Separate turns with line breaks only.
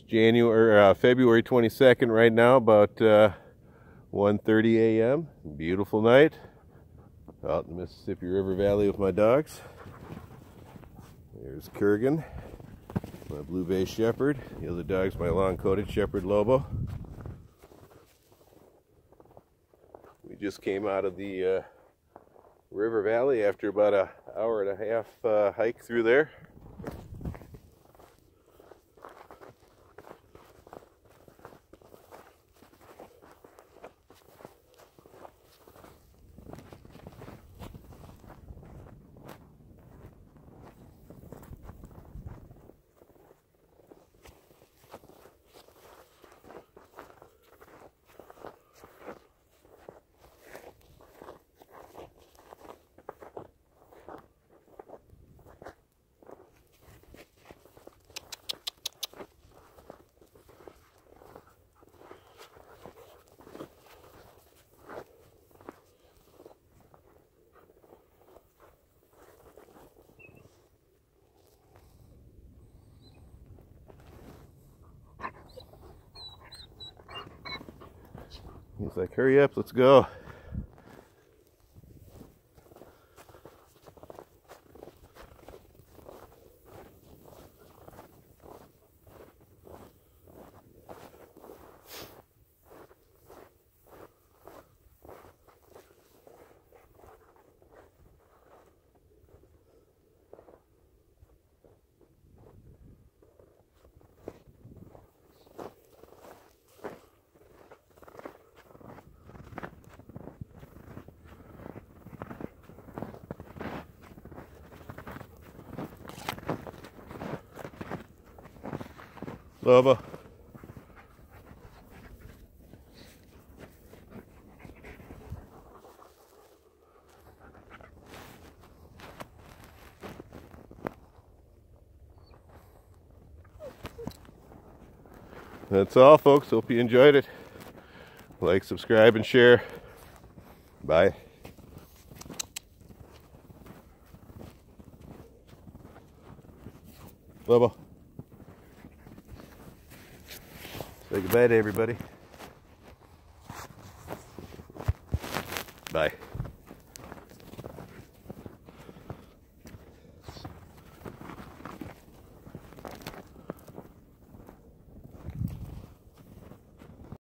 February 22nd right now, about 1:30 a.m. Beautiful night out in the Mississippi River Valley with my dogs. There's Kurgan, my blue bay shepherd. The other dog's my long-coated shepherd Lobo. We just came out of the river valley after about an hour and a half hike through there. He's like, hurry up, let's go. Lobo. That's all, folks. Hope you enjoyed it. Like, subscribe, and share. Bye. Lobo. Say goodbye to everybody. Bye.